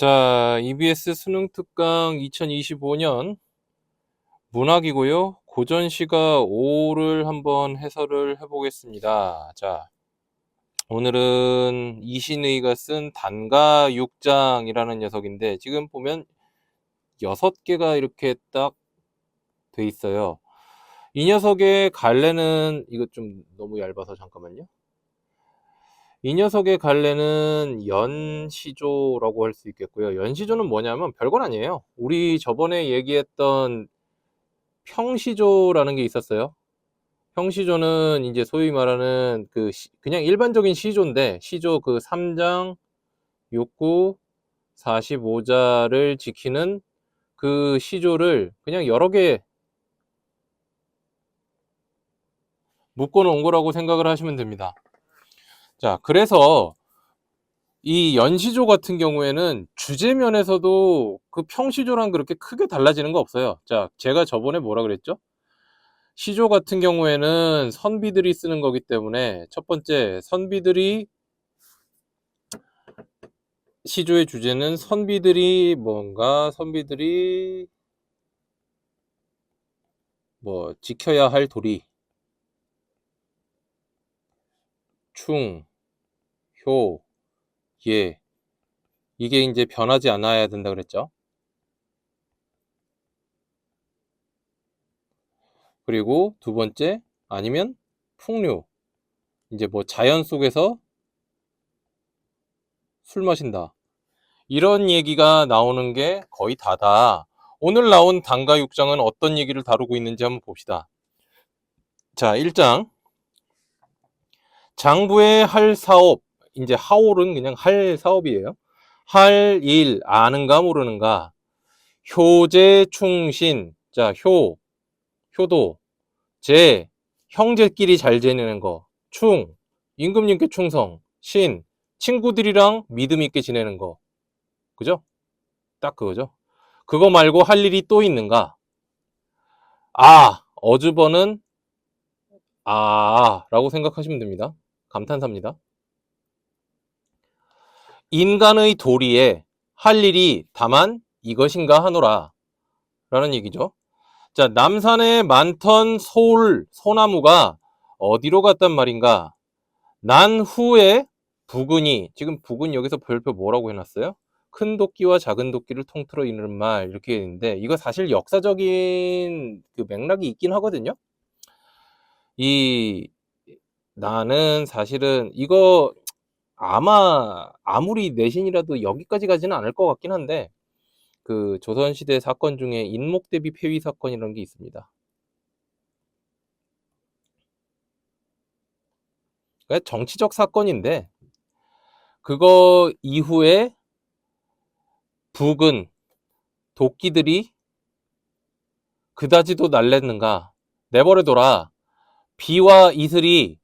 자, EBS 수능 특강 2025년 문학이고요. 고전시가 5를 한번 해설을 해보겠습니다. 자, 오늘은 이신의가 쓴 단가 6장이라는 녀석인데 지금 보면 6개가 이렇게 딱 돼 있어요. 이 녀석의 갈래는 이거 좀 너무 얇아서 잠깐만요. 이 녀석의 갈래는 연시조라고 할 수 있겠고요. 연시조는 뭐냐면 별건 아니에요. 우리 저번에 얘기했던 평시조라는 게 있었어요. 평시조는 이제 소위 말하는 그냥 일반적인 시조인데 시조 그 3장, 6구, 45자를 지키는 그 시조를 그냥 여러 개 묶어 놓은 거라고 생각을 하시면 됩니다. 자, 그래서 이 연시조 같은 경우에는 주제면에서도 그 평시조랑 그렇게 크게 달라지는 거 없어요. 자, 제가 저번에 뭐라 그랬죠? 시조 같은 경우에는 선비들이 쓰는 거기 때문에 첫 번째 선비들이 시조의 주제는 선비들이 뭐 지켜야 할 도리, 충, 효, 예, 이게 이제 변하지 않아야 된다 그랬죠. 그리고 두 번째 아니면 풍류, 이제 뭐 자연 속에서 술 마신다, 이런 얘기가 나오는 게 거의 다다. 오늘 나온 단가 6장은 어떤 얘기를 다루고 있는지 한번 봅시다. 자, 1장 장부의 할 사업, 이제 하올은 그냥 할 사업이에요. 할 일, 아는가 모르는가. 효제 충신, 자, 효도. 제, 형제끼리 잘 지내는 거. 충, 임금님께 충성. 신, 친구들이랑 믿음 있게 지내는 거. 그죠? 딱 그거죠. 그거 말고 할 일이 또 있는가? 어주버는 라고 생각하시면 됩니다. 감탄사입니다. 인간의 도리에 할 일이 다만 이것인가 하노라 라는 얘기죠. 자, 남산에 많던 소나무가 어디로 갔단 말인가? 난 후에 부근이, 지금 부근 여기서 별표 뭐라고 해놨어요? 큰 도끼와 작은 도끼를 통틀어 이르는 말, 이렇게 했는데 이거 사실 역사적인 그 맥락이 있긴 하거든요. 나는 사실은 이거 아무리 내신이라도 여기까지 가지는 않을 것 같긴 한데 그 조선시대 사건 중에 인목대비 폐위 사건이라는 게 있습니다. 그러니까 정치적 사건인데 그거 이후에 북은 도끼들이 그다지도 날랬는가, 내버려둬라, 비와 이슬이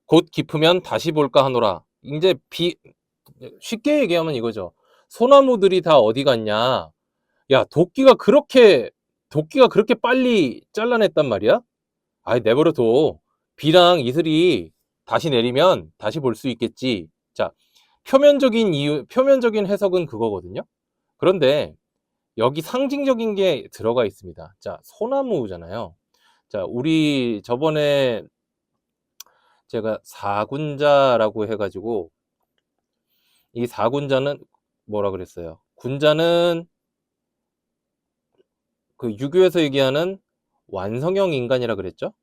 곧 깊으면 다시 볼까 하노라. 이제 쉽게 얘기하면 이거죠. 소나무들이 다 어디 갔냐. 야, 도끼가 그렇게 빨리 잘라냈단 말이야? 아이, 내버려둬. 비랑 이슬이 다시 내리면 다시 볼 수 있겠지. 자, 표면적인 해석은 그거거든요. 그런데 여기 상징적인 게 들어가 있습니다. 자, 소나무잖아요. 자, 우리 저번에 제가 사군자라고 해가지고 이 사군자는 뭐라 그랬어요? 군자는 그 유교에서 얘기하는 완성형 인간이라 그랬죠?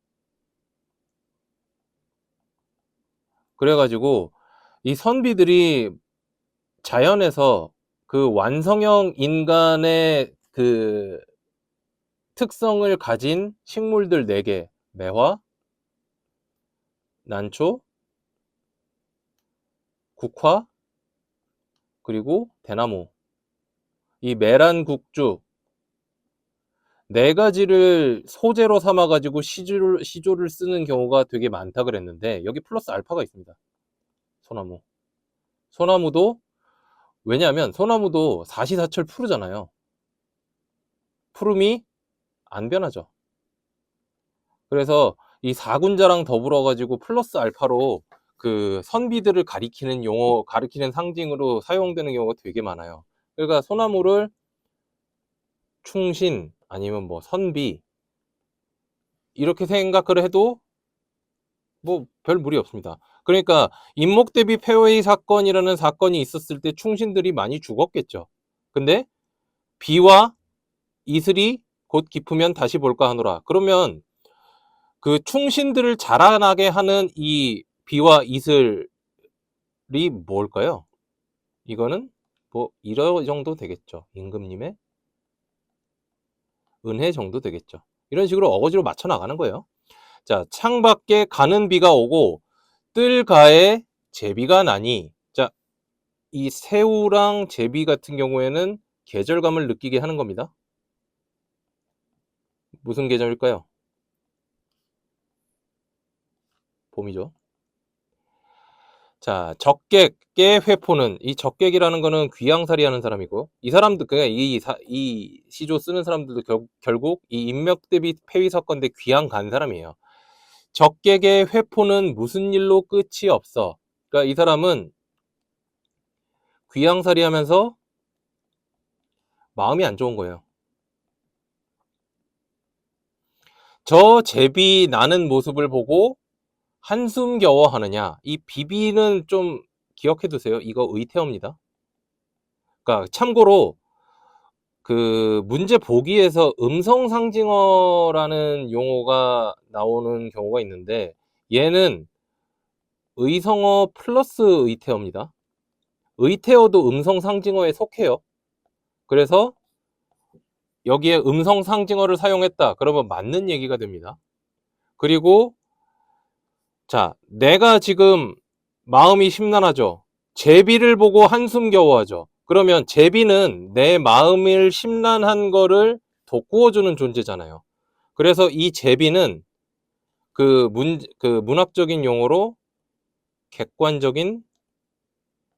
그래가지고 이 선비들이 자연에서 그 완성형 인간의 그 특성을 가진 식물들 4개, 매화, 난초, 국화, 그리고 대나무, 이 매란국주 4가지를 소재로 삼아 가지고 시조를 쓰는 경우가 되게 많다 그랬는데 여기 플러스 알파가 있습니다. 소나무도, 왜냐하면 소나무도 사시사철 푸르잖아요. 푸름이 안 변하죠. 그래서 이 사군자랑 더불어 가지고 플러스 알파로 그 선비들을 가리키는 상징으로 사용되는 경우가 되게 많아요. 그러니까 소나무를 충신 아니면 뭐 선비 이렇게 생각을 해도 뭐 별 무리 없습니다. 그러니까 임목대비 폐회의 사건이라는 사건이 있었을 때 충신들이 많이 죽었겠죠. 근데 비와 이슬이 곧 깊으면 다시 볼까 하노라. 그러면 그 충신들을 자라나게 하는 이 비와 이슬이 뭘까요? 이거는 뭐 이러 정도 되겠죠. 임금님의 은혜 정도 되겠죠. 이런 식으로 어거지로 맞춰 나가는 거예요. 자, 창밖에 가는 비가 오고 뜰가에 제비가 나니. 자, 이 새우랑 제비 같은 경우에는 계절감을 느끼게 하는 겁니다. 무슨 계절일까요? 봄이죠. 자, 적객의 회포는, 이 적객이라는 거는 귀양살이 하는 사람이고, 이 사람들, 그냥 이 시조 쓰는 사람들도 결국 이 임명대비 폐위 사건 때 귀양 간 사람이에요. 적객의 회포는 무슨 일로 끝이 없어. 그러니까 이 사람은 귀양살이 하면서 마음이 안 좋은 거예요. 저 제비 나는 모습을 보고 한숨 겨워 하느냐. 이 비비는 좀 기억해 두세요. 이거 의태어입니다. 그러니까 참고로 그 문제 보기에서 음성상징어라는 용어가 나오는 경우가 있는데 얘는 의성어 플러스 의태어입니다. 의태어도 음성상징어에 속해요. 그래서 여기에 음성상징어를 사용했다. 그러면 맞는 얘기가 됩니다. 그리고 자, 내가 지금 마음이 심란하죠. 제비를 보고 한숨 겨워하죠. 그러면 제비는 내 마음을 심란한 거를 돋구어주는 존재잖아요. 그래서 이 제비는 그 문학적인 용어로 객관적인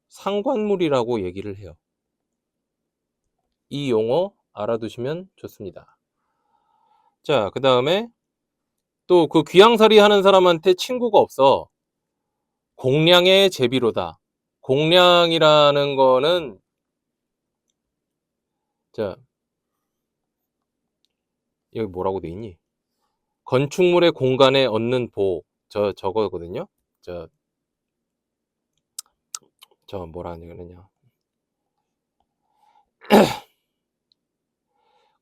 상관물이라고 얘기를 해요. 이 용어 알아두시면 좋습니다. 자, 그 다음에 또 그 귀양살이 하는 사람한테 친구가 없어. 공량의 제비로다. 공량이라는 거는 자, 여기 뭐라고 돼 있니? 건축물의 공간에 얻는 저거거든요. 저 뭐라 하느냐.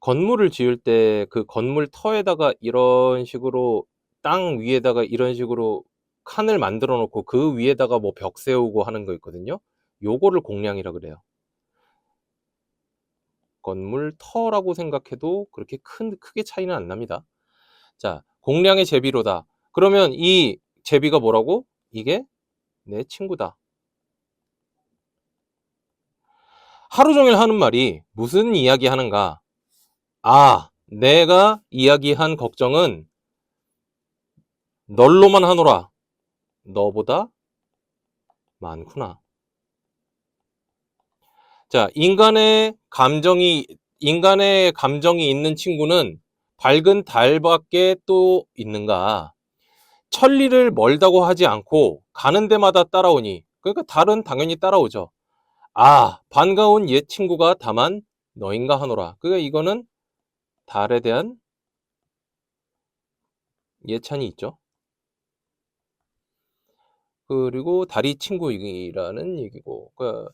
건물을 지을 때 그 건물 터에다가 이런 식으로 땅 위에다가 이런 식으로 칸을 만들어 놓고 그 위에다가 뭐 벽 세우고 하는 거 있거든요. 요거를 공량이라 그래요. 건물 터라고 생각해도 그렇게 크게 차이는 안 납니다. 자, 공량의 제비로다. 그러면 이 제비가 뭐라고? 이게 내 친구다. 하루 종일 하는 말이 무슨 이야기 하는가? 아, 내가 이야기한 걱정은 널로만 하노라. 너보다 많구나. 자, 인간의 감정이 있는 친구는 밝은 달밖에 또 있는가? 천리를 멀다고 하지 않고 가는 데마다 따라오니. 그러니까 달은 당연히 따라오죠. 아, 반가운 옛 친구가 다만 너인가 하노라. 그러니까 이거는 달에 대한 예찬이 있죠. 그리고 달이 친구이라는 얘기고. 그러니까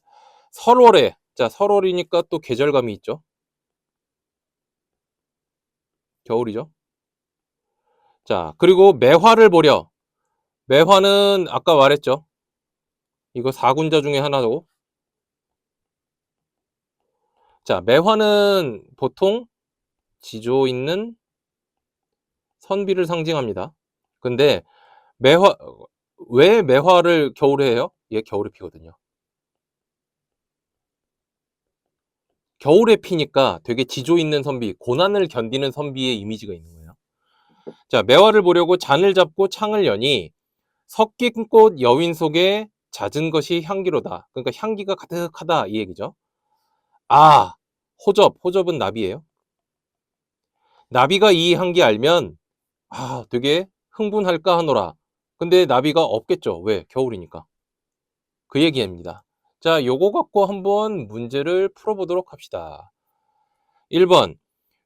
설월에, 자, 설월이니까 또 계절감이 있죠. 겨울이죠. 자, 그리고 매화를 보려. 매화는 아까 말했죠. 이거 4군자 중에 하나고. 자, 매화는 보통 지조 있는 선비를 상징합니다. 근데 왜 매화를 겨울에 해요? 얘 겨울에 피거든요. 겨울에 피니까 되게 지조 있는 선비, 고난을 견디는 선비의 이미지가 있는 거예요. 자, 매화를 보려고 잔을 잡고 창을 여니 섞인 꽃 여윈 속에 잦은 것이 향기로다. 그러니까 향기가 가득하다 이 얘기죠. 아, 호접은 나비예요. 나비가 이 향기 알면 되게 흥분할까 하노라. 근데 나비가 없겠죠. 왜? 겨울이니까. 그 얘기입니다. 자, 요거 갖고 한번 문제를 풀어보도록 합시다. 1번.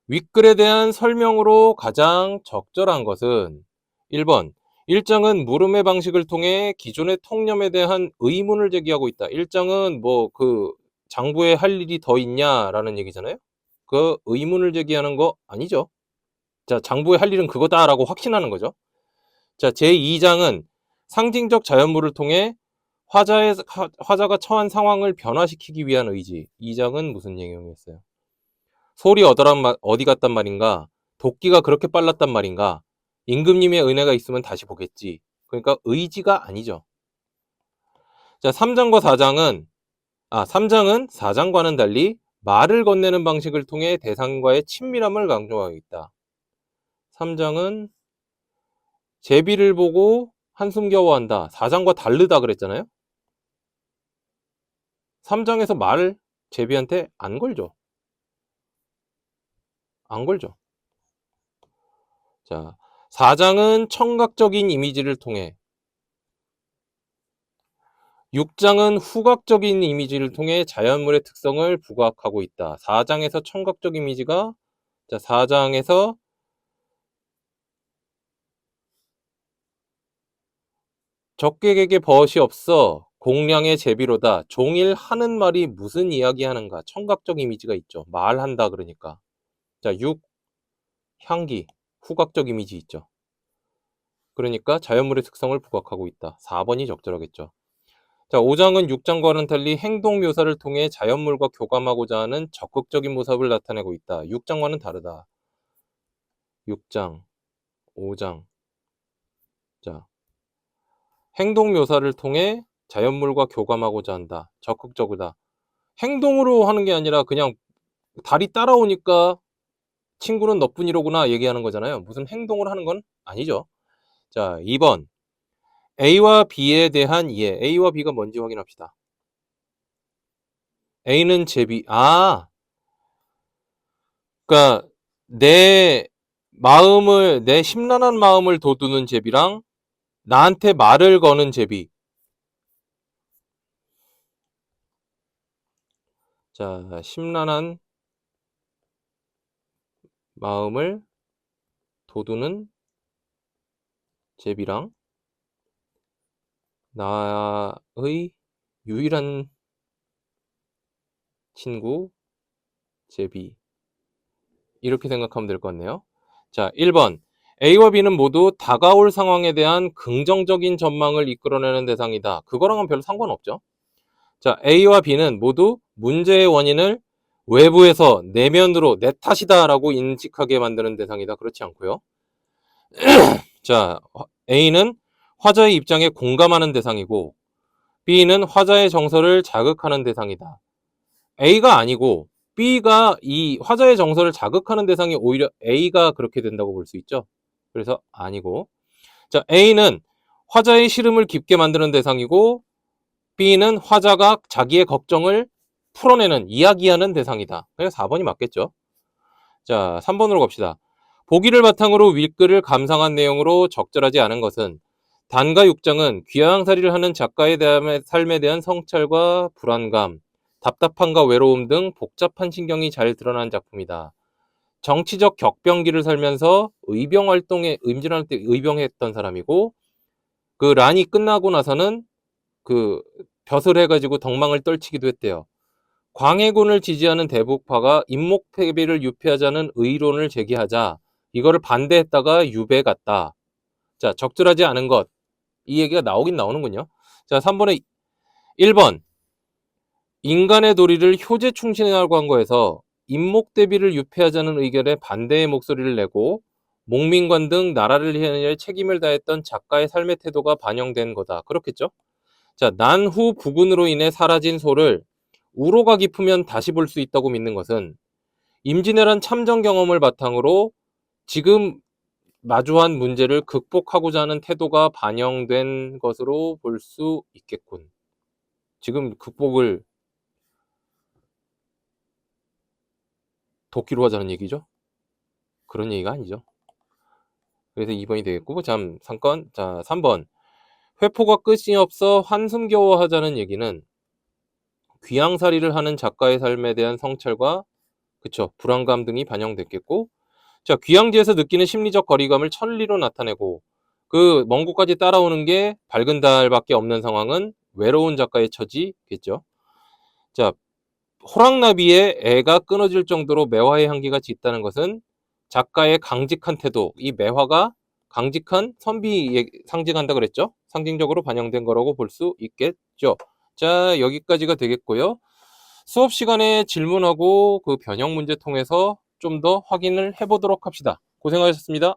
윗글에 대한 설명으로 가장 적절한 것은 1번. 일장은 물음의 방식을 통해 기존의 통념에 대한 의문을 제기하고 있다. 일장은 뭐 장부에 할 일이 더 있냐라는 얘기잖아요. 그 의문을 제기하는 거 아니죠. 자, 장부에 할 일은 그거다라고 확신하는 거죠. 자, 제2장은 상징적 자연물을 통해 화자가 처한 상황을 변화시키기 위한 의지. 2장은 무슨 내용이었어요? 솔이 어디 갔단 말인가? 도끼가 그렇게 빨랐단 말인가? 임금님의 은혜가 있으면 다시 보겠지. 그러니까 의지가 아니죠. 자, 3장과 4장은 3장은 4장과는 달리 말을 건네는 방식을 통해 대상과의 친밀함을 강조하고 있다. 3장은 제비를 보고 한숨 겨워한다. 4장과 다르다 그랬잖아요. 3장에서 말을 제비한테 안 걸죠. 안 걸죠. 자, 4장은 청각적인 이미지를 통해 6장은 후각적인 이미지를 통해 자연물의 특성을 부각하고 있다. 4장에서 청각적 이미지가 4장에서 적객에게 벗이 없어 공량의 제비로다. 종일 하는 말이 무슨 이야기하는가. 청각적 이미지가 있죠. 말한다 그러니까. 자, 6. 향기. 후각적 이미지 있죠. 그러니까 자연물의 특성을 부각하고 있다. 4번이 적절하겠죠. 자, 5장은 6장과는 달리 행동 묘사를 통해 자연물과 교감하고자 하는 적극적인 모습을 나타내고 있다. 6장과는 다르다. 6장, 5장. 자, 행동 묘사를 통해 자연물과 교감하고자 한다. 적극적이다. 행동으로 하는 게 아니라 그냥 달이 따라오니까 친구는 너뿐이로구나 얘기하는 거잖아요. 무슨 행동을 하는 건 아니죠. 자, 2번. A와 B에 대한 이해. A와 B가 뭔지 확인합시다. A는 제비. 그러니까 내 심란한 마음을 돋우는 제비랑 나한테 말을 거는 제비. 자, 심란한 마음을 돋우는 제비랑 나의 유일한 친구 제비. 이렇게 생각하면 될 것 같네요. 자, 1번. A와 B는 모두 다가올 상황에 대한 긍정적인 전망을 이끌어내는 대상이다. 그거랑은 별로 상관없죠. 자, A와 B는 모두 문제의 원인을 외부에서 내면으로 내 탓이다 라고 인식하게 만드는 대상이다. 그렇지 않고요. 자, A는 화자의 입장에 공감하는 대상이고 B는 화자의 정서를 자극하는 대상이다. A가 아니고 B가 이 화자의 정서를 자극하는 대상이 오히려 A가 그렇게 된다고 볼 수 있죠. 그래서 아니고. 자, A는 화자의 시름을 깊게 만드는 대상이고 B는 화자가 자기의 걱정을 풀어내는, 이야기하는 대상이다. 그래서 4번이 맞겠죠. 자, 3번으로 갑시다. 보기를 바탕으로 윗글을 감상한 내용으로 적절하지 않은 것은 단과 6장은 귀향살이를 하는 작가의 삶에 대한 성찰과 불안감, 답답함과 외로움 등 복잡한 신경이 잘 드러난 작품이다. 정치적 격변기를 살면서 임진왜란 때 의병했던 사람이고 그 란이 끝나고 나서는 벼슬 해가지고 덕망을 떨치기도 했대요. 광해군을 지지하는 대북파가 임목패비를 유폐하자는 의론을 제기하자 이거를 반대했다가 유배 갔다. 자, 적절하지 않은 것. 이 얘기가 나오긴 나오는군요. 자, 3번에 1번. 인간의 도리를 효제충신이라고 한 거에서 임목대비를 유폐하자는 의견에 반대의 목소리를 내고 목민관 등 나라를 위해 책임을 다했던 작가의 삶의 태도가 반영된 거다. 그렇겠죠? 자, 난후 부군으로 인해 사라진 소를 우로가 깊으면 다시 볼 수 있다고 믿는 것은 임진왜란 참전 경험을 바탕으로 지금 마주한 문제를 극복하고자 하는 태도가 반영된 것으로 볼 수 있겠군. 지금 극복을 도끼로 하자는 얘기죠? 그런 얘기가 아니죠. 그래서 2번이 되겠고, 자, 3번. 회포가 끝이 없어 한숨 겨워 하자는 얘기는 귀양살이를 하는 작가의 삶에 대한 성찰과 그쵸 불안감 등이 반영됐겠고 자 귀양지에서 느끼는 심리적 거리감을 천리로 나타내고 그 먼 곳까지 따라오는 게 밝은 달밖에 없는 상황은 외로운 작가의 처지겠죠. 자 호랑나비의 애가 끊어질 정도로 매화의 향기가 짙다는 것은 작가의 강직한 태도, 이 매화가 강직한 선비 상징한다 그랬죠? 상징적으로 반영된 거라고 볼 수 있겠죠. 자, 여기까지가 되겠고요. 수업 시간에 질문하고 그 변형 문제 통해서 좀 더 확인을 해보도록 합시다. 고생하셨습니다.